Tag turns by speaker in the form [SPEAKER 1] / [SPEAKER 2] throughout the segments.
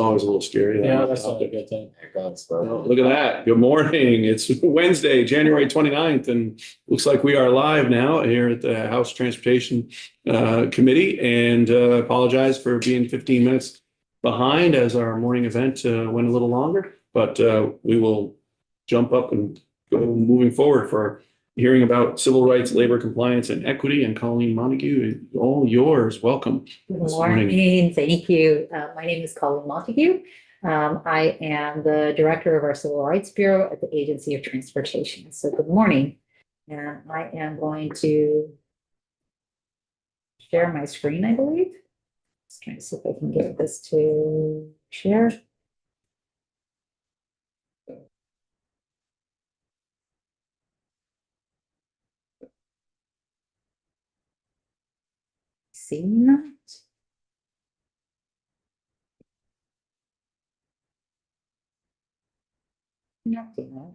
[SPEAKER 1] always a little scary.
[SPEAKER 2] Yeah, that's not a good thing.
[SPEAKER 1] Well, look at that. Good morning. It's Wednesday, January 29th, and looks like we are live now here at the House Transportation Committee. And apologize for being 15 minutes behind as our morning event went a little longer, but we will jump up and go moving forward for hearing about civil rights, labor compliance, and equity. And Colleen Montague, all yours. Welcome.
[SPEAKER 3] Good morning. Thank you. My name is Colleen Montague. I am the director of our Civil Rights Bureau at the Agency of Transportation. So good morning. And I am going to share my screen, I believe. Just trying to see if I can get this to share. Seeing that? Not doing that.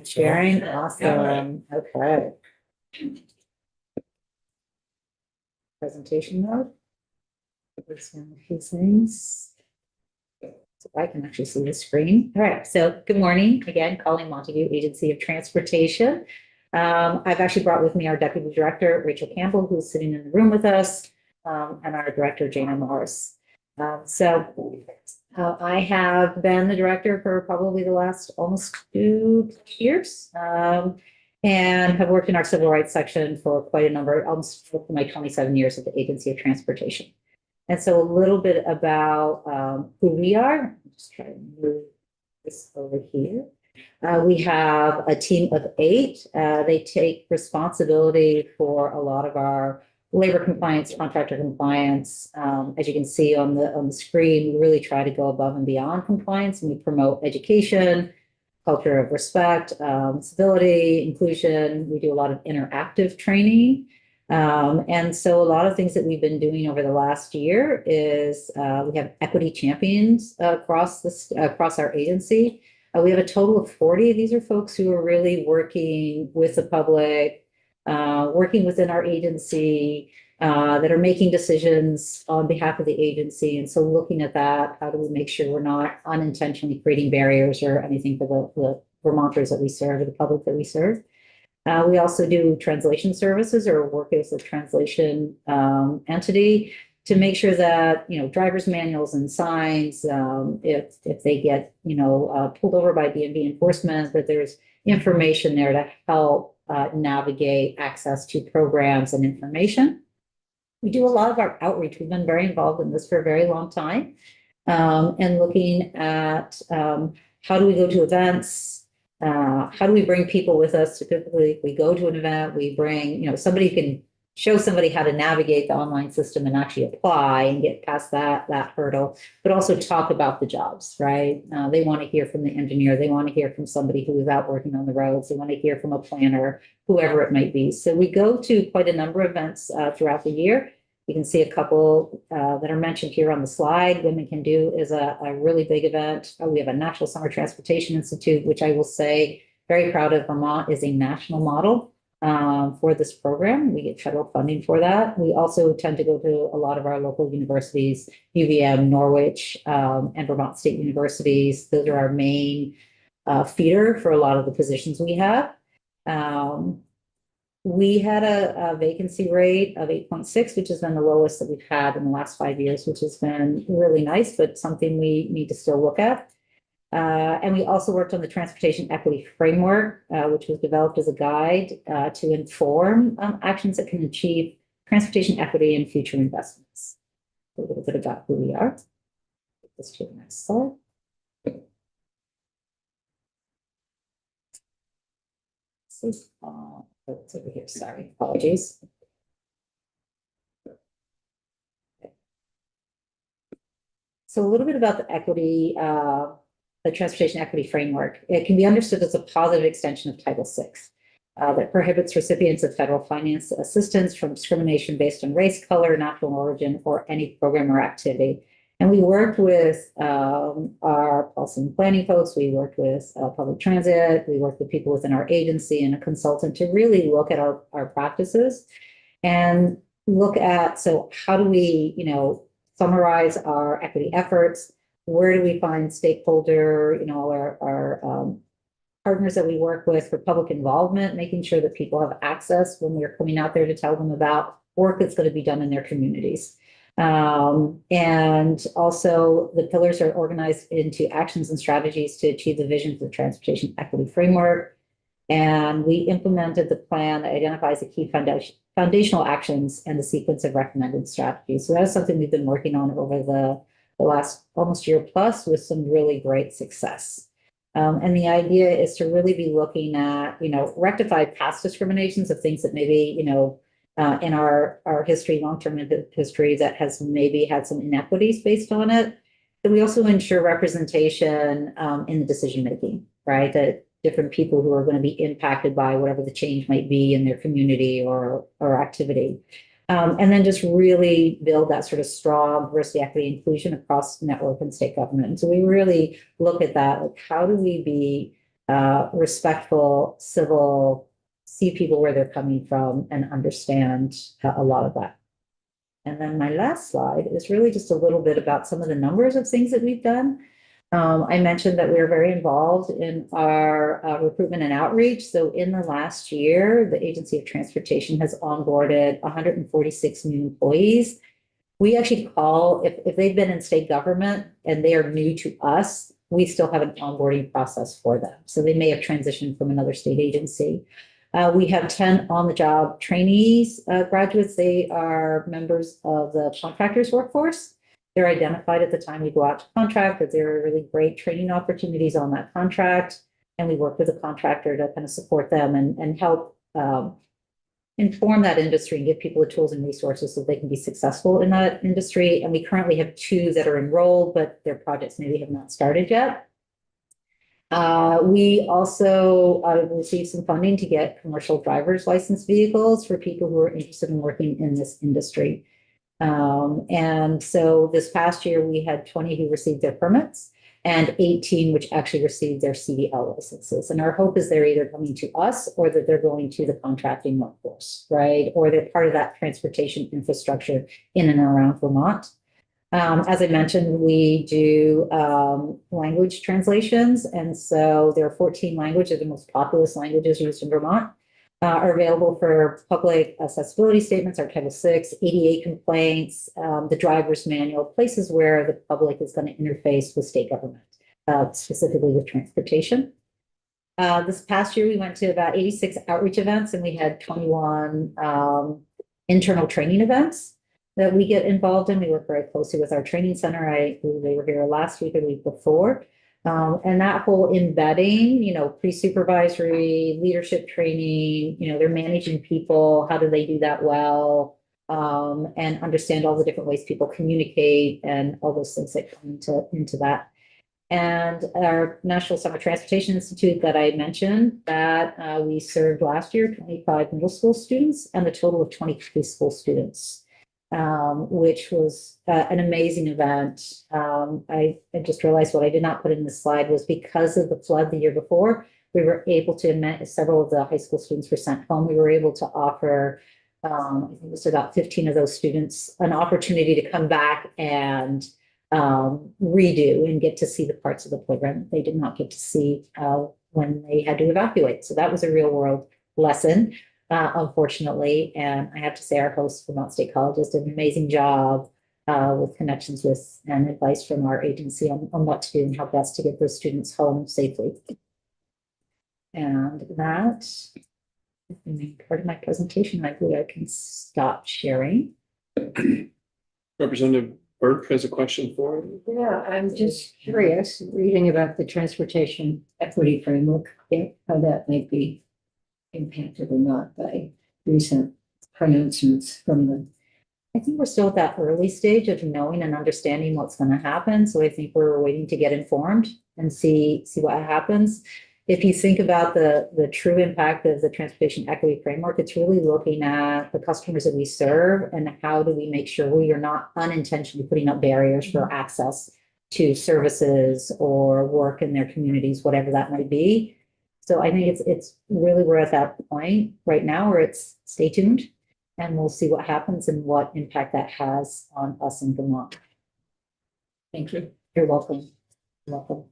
[SPEAKER 3] Sharing, awesome. Okay. Presentation mode. There's a few things. So I can actually see the screen. All right. So good morning again, Colleen Montague, Agency of Transportation. I've actually brought with me our Deputy Director, Rachel Campbell, who's sitting in the room with us, and our Director, Jana Morris. I have been the director for probably the last almost 2 years, and have worked in our civil rights section for quite a number, almost for my 27 years at the Agency of Transportation. And so a little bit about who we are. I'm just trying to move this over here. We have a team of 8. They take responsibility for a lot of our labor compliance, contractor compliance. As you can see on the screen, we really try to go above and beyond compliance, and we promote education, culture of respect, civility, inclusion. We do a lot of interactive training. And so a lot of things that we've been doing over the last year is we have equity champions across our agency. We have a total of 40. These are folks who are really working with the public, working within our agency, that are making decisions on behalf of the agency. And so looking at that, how do we make sure we're not unintentionally creating barriers or anything for the Vermonters that we serve or the public that we serve. We also do translation services or work as a translation entity to make sure that, driver's manuals and signs, if they get, pulled over by DMV enforcement, that there's information there to help navigate access to programs and information. We do a lot of our outreach. We've been very involved in this for a very long time, and looking at how do we go to events, how do we bring people with us? Typically, we go to an event, we bring, somebody who can show somebody how to navigate the online system and actually apply and get past that hurdle, but also talk about the jobs, right? They want to hear from the engineer. They want to hear from somebody who is out working on the roads. They want to hear from a planner, whoever it might be. So we go to quite a number of events throughout the year. You can see a couple that are mentioned here on the slide. Women Can Do is a really big event. We have a National Summer Transportation Institute, which I will say, very proud of. Vermont is a national model for this program. We get federal funding for that. We also tend to go to a lot of our local universities, UVM, Norwich, and Vermont State Universities. Those are our main feeder for a lot of the positions we have. We had a vacancy rate of 8.6, which has been the lowest that we've had in the last 5 years, which has been really nice, but something we need to still look at. And we also worked on the Transportation Equity Framework, which was developed as a guide to inform actions that can achieve transportation equity and future investments. A little bit about who we are. Take this to the next slide. It's over here, sorry, apologies. So a little bit about the equity, the Transportation Equity Framework. It can be understood as a positive extension of Title VI that prohibits recipients of federal finance assistance from discrimination based on race, color, national origin, or any program or activity. And And we worked with our policy and planning folks, we worked with public transit, we worked with people within our agency and a consultant to really look at our practices and look at, so how do we, summarize our equity efforts? Where do we find stakeholder, our partners that we work with for public involvement, making sure that people have access when we're coming out there to tell them about work that's going to be done in their communities. And also the pillars are organized into actions and strategies to achieve the vision for the transportation equity framework. And we implemented the plan that identifies the key foundational actions and the sequence of recommended strategies. So that's something we've been working on over the last almost year plus with some really great success. And the idea is to really be looking at, rectify past discriminations of things that maybe, in our history, long-term history that has maybe had some inequities based on it. But we also ensure representation in the decision-making, right? That different people who are going to be impacted by whatever the change might be in their community or activity. And then just really build that sort of strong diversity, equity, inclusion across network and state government. And so we really look at that, like how do we be respectful, civil, see people where they're coming from and understand a lot of that. And then my last slide is really just a little bit about some of the numbers of things that we've done. I mentioned that we're very involved in our recruitment and outreach. So in the last year, the Agency of Transportation has onboarded 146 new employees. We actually call, if they've been in state government and they are new to us, we still have an onboarding process for them. So they may have transitioned from another state agency. We have 10 on-the-job trainees, graduates. They are members of the contractors workforce. They're identified at the time we go out to contract, that there are really great training opportunities on that contract. And we work with a contractor to kind of support them and help inform that industry and give people the tools and resources so they can be successful in that industry. And we currently have 2 that are enrolled, but their projects maybe have not started yet. We also received some funding to get commercial driver's license vehicles for people who are interested in working in this industry. And so this past year, we had 20 who received their permits and 18 which actually received their CDL licenses. And our hope is they're either coming to us or that they're going to the contracting workforce, right? Or they're part of that transportation infrastructure in and around Vermont. As I mentioned, we do language translations. And so there are 14 languages, the most populous languages used in Vermont. Are available for public accessibility statements, our Title VI, ADA complaints, the driver's manual, places where the public is going to interface with state government, specifically with transportation. This past year, we went to about 86 outreach events and we had 21 internal training events that we get involved in. We work very closely with our training center. I believe they were here last week or the week before. And that whole embedding, pre-supervisory leadership training, they're managing people. How do they do that well? And understand all the different ways people communicate and all those things that come into that. And our National Summer Transportation Institute that I mentioned, that we served last year, 25 middle school students and a total of 20 preschool students. Which was an amazing event. I just realized what I did not put in the slide was because of the flood the year before, we were able to, several of the high school students were sent home. We were able to offer, I think it was about 15 of those students, an opportunity to come back and redo and get to see the parts of the program that they did not get to see when they had to evacuate. So that was a real world lesson. Unfortunately, and I have to say our host, Vermont State Colleges, did an amazing job with connections with and advice from our agency on what to do and how best to get those students home safely. And that is the main part of my presentation. I believe I can stop sharing.
[SPEAKER 1] Representative Burke has a question for you.
[SPEAKER 2] Yeah, I'm just curious, reading about the transportation equity framework, how that might be impacted or not by recent pronouncements from the.
[SPEAKER 3] I think we're still at that early stage of knowing and understanding what's going to happen. So I think we're waiting to get informed and see what happens. if you think about the true impact of the transportation equity framework, it's really looking at the customers that we serve and how do we make sure we are not unintentionally putting up barriers for access to services or work in their communities, whatever that might be. So I think it's really, we're at that point right now where it's stay tuned and we'll see what happens and what impact that has on us in Vermont.
[SPEAKER 2] Thank you.
[SPEAKER 3] You're welcome. You're welcome.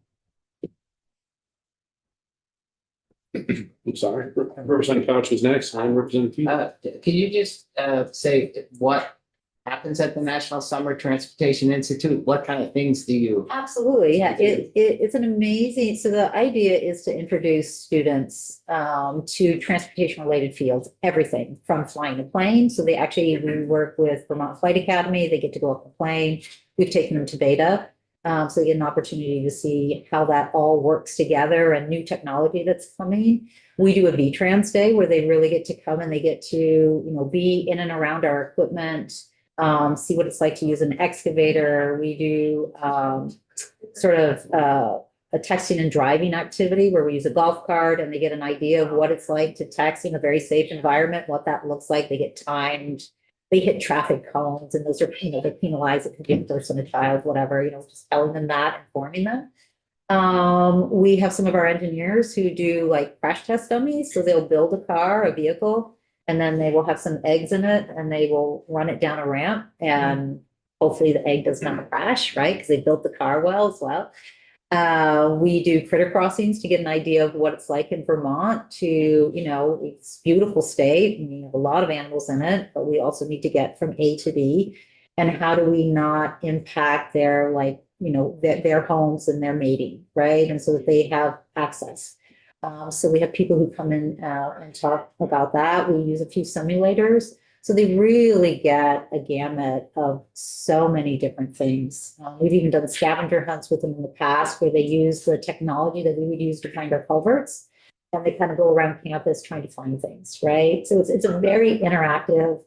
[SPEAKER 1] I'm sorry, Representative Couch was next, and Representative Keith.
[SPEAKER 4] Can you just say what happens at the National Summer Transportation Institute? What kind of things do you?
[SPEAKER 3] Absolutely, yeah, it's an amazing, so the idea is to introduce students to transportation related fields, everything from flying a plane. So we work with Vermont Flight Academy, they get to go up a plane. We've taken them to beta. So they get an opportunity to see how that all works together and new technology that's coming. We do a VTrans day where they really get to come and they get to, be in and around our equipment, see what it's like to use an excavator. We do sort of a texting and driving activity where we use a golf cart and they get an idea of what it's like to text in a very safe environment, what that looks like. They get timed. They hit traffic cones and those are, they're penalized. It could be a person, a child, whatever, just telling them that, informing them. We have some of our engineers who do like crash test dummies. So they'll build a car, a vehicle, and then they will have some eggs in it and they will run it down a ramp and hopefully the egg does not crash, right? Because they built the car well as well. We do critter crossings to get an idea of what it's like in Vermont to, it's a beautiful state and we have a lot of animals in it, but we also need to get from A to B. And how do we not impact their their homes and their mating, right? And so that they have access. So we have people who come in and talk about that. We use a few simulators. So they really get a gamut of so many different things. We've even done scavenger hunts with them in the past where they use the technology that we would use to find our culverts. And they kind of go around campus trying to find things, right? So it's a very interactive.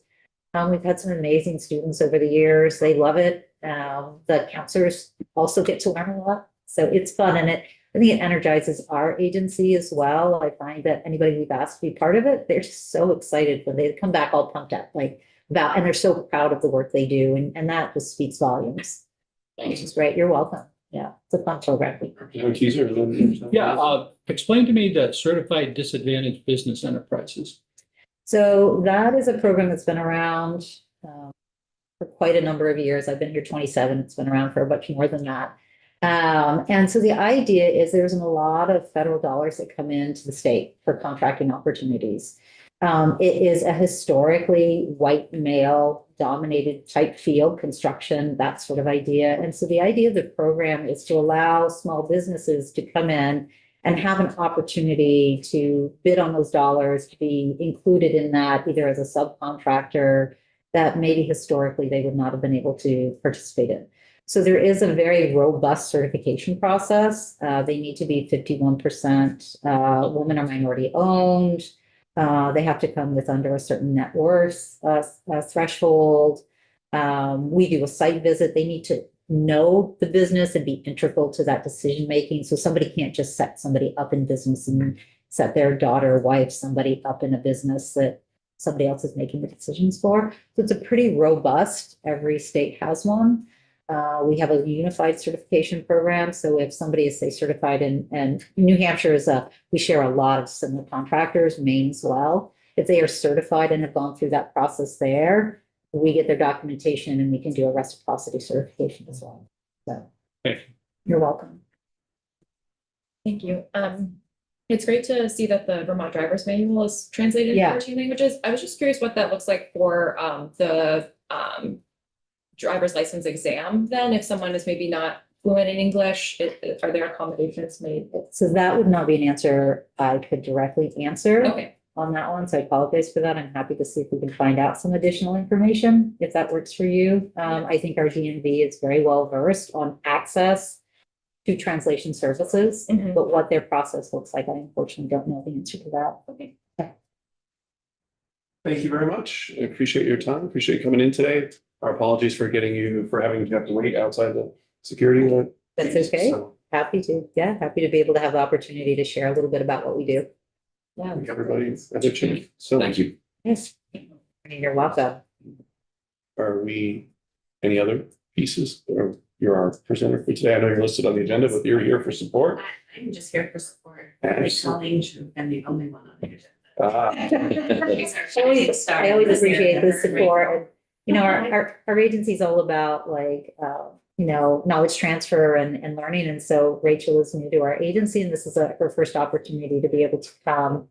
[SPEAKER 3] We've had some amazing students over the years. They love it. The counselors also get to learn a lot. So it's fun. And I think it energizes our agency as well. I find that anybody we've asked to be part of it, they're so excited when they come back all pumped up, and they're so proud of the work they do. And that just speaks volumes. Which is great. You're welcome. Yeah, it's a fun program.
[SPEAKER 5] Explain to me the Certified Disadvantaged Business Enterprises.
[SPEAKER 3] So that is a program that's been around for quite a number of years. I've been here 27. It's been around for much more than that. And so the idea is there's a lot of federal dollars that come into the state for contracting opportunities. It is a historically white male dominated type field, construction, that sort of idea. And so the idea of the program is to allow small businesses to come in and have an opportunity to bid on those dollars, to be included in that either as a subcontractor that maybe historically they would not have been able to participate in. So there is a very robust certification process. They need to be 51% women or minority owned. They have to come with under a certain net worth threshold. We do a site visit. They need to know the business and be integral to that decision making. So somebody can't just set somebody up in business and set their daughter, wife, somebody up in a business that somebody else is making the decisions for. So it's a pretty robust, every state has one. We have a unified certification program. So if somebody is, say, certified in New Hampshire we share a lot of similar contractors, Maine as well. If they are certified and have gone through that process there, we get their documentation and we can do a reciprocity certification as well. So you're welcome.
[SPEAKER 6] Thank you. It's great to see that the Vermont Driver's Manual is translated
[SPEAKER 3] Yeah.
[SPEAKER 6] into 14 languages. I was just curious what that looks like for the driver's license exam. Then, if someone is maybe not fluent in English, are there accommodations made?
[SPEAKER 3] So that would not be an answer I could directly answer
[SPEAKER 6] Okay.
[SPEAKER 3] on that one. So I apologize for that. I'm happy to see if we can find out some additional information, if that works for you. I think our DNV is very well versed on access to translation services,
[SPEAKER 6] Mhm.
[SPEAKER 3] but what their process looks like, I unfortunately don't know the answer to that.
[SPEAKER 6] Okay.
[SPEAKER 1] Thank you very much. I appreciate your time. Appreciate you coming in today. Our apologies for having to have to wait outside the security.
[SPEAKER 3] That's okay.
[SPEAKER 1] So,
[SPEAKER 3] happy to, yeah, happy to be able to have the opportunity to share a little bit about what we do. Yeah.
[SPEAKER 1] Everybody, that's a change. So
[SPEAKER 7] Thank you.
[SPEAKER 3] Yes. You're welcome.
[SPEAKER 1] are we, any other pieces? Or you're our presenter for today. I know you're listed on the agenda, but you're here for support.
[SPEAKER 8] I'm just here for support.
[SPEAKER 1] Absolutely.
[SPEAKER 8] Colleen should have been the only one on the agenda.
[SPEAKER 1] Ah,
[SPEAKER 3] I always appreciate the support. And, you know, our agency is all about like, you know, knowledge transfer and learning. And so Rachel is new to our agency and this is her first opportunity to be able to come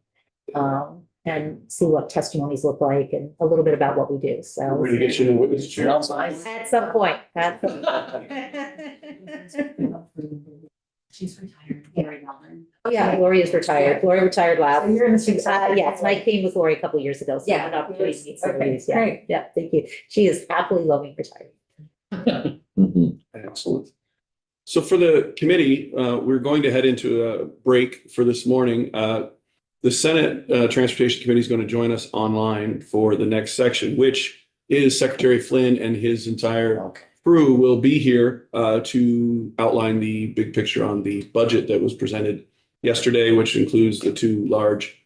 [SPEAKER 3] and see what testimonies look like and a little bit about what we do. So
[SPEAKER 1] we're gonna get you in the witness chair.
[SPEAKER 3] at some point,
[SPEAKER 8] She's retired, Gary Melvin.
[SPEAKER 3] Oh, yeah, Lori is retired. Lori retired last.
[SPEAKER 2] So you're in the same side.
[SPEAKER 3] Yes, Mike came with Lori a couple years ago. So I had an opportunity to meet some of
[SPEAKER 2] Okay,
[SPEAKER 3] these. Yeah,
[SPEAKER 2] great.
[SPEAKER 3] yeah, thank you. She is happily loving retiring.
[SPEAKER 1] Excellent. So for the committee, we're going to head into a break for this morning. The Senate Transportation Committee is going to join us online for the next section, which is Secretary Flynn and his entire crew will be here to outline the big picture on the budget that was presented yesterday, which includes the two large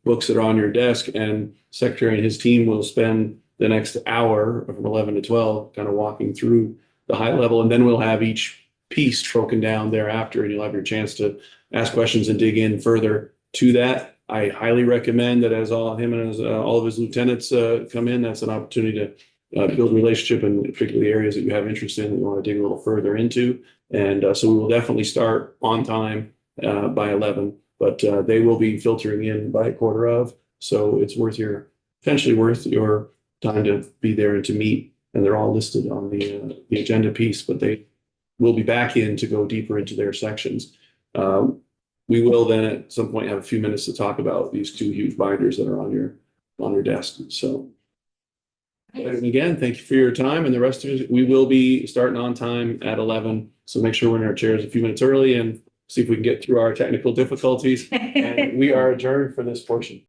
[SPEAKER 1] books that are on your desk. And Secretary and his team will spend the next hour from 11 to 12 kind of walking through the high level. And then we'll have each piece broken down thereafter, and you'll have your chance to ask questions and dig in further to that. I highly recommend that as all him and all of his lieutenants come in, that's an opportunity to build a relationship in particularly areas that you have interest in that you want to dig a little further into. And so we will definitely start on time by 11, but they will be filtering in by 1:15. So it's potentially worth your time to be there and to meet. And they're all listed on the agenda piece, but they will be back in to go deeper into their sections. We will then at some point have a few minutes to talk about these two huge binders that are on your desk. So and again, thank you for your time and the rest of it. We will be starting on time at 11. So make sure we're in our chairs a few minutes early and see if we can get through our technical difficulties. And we are adjourned for this portion.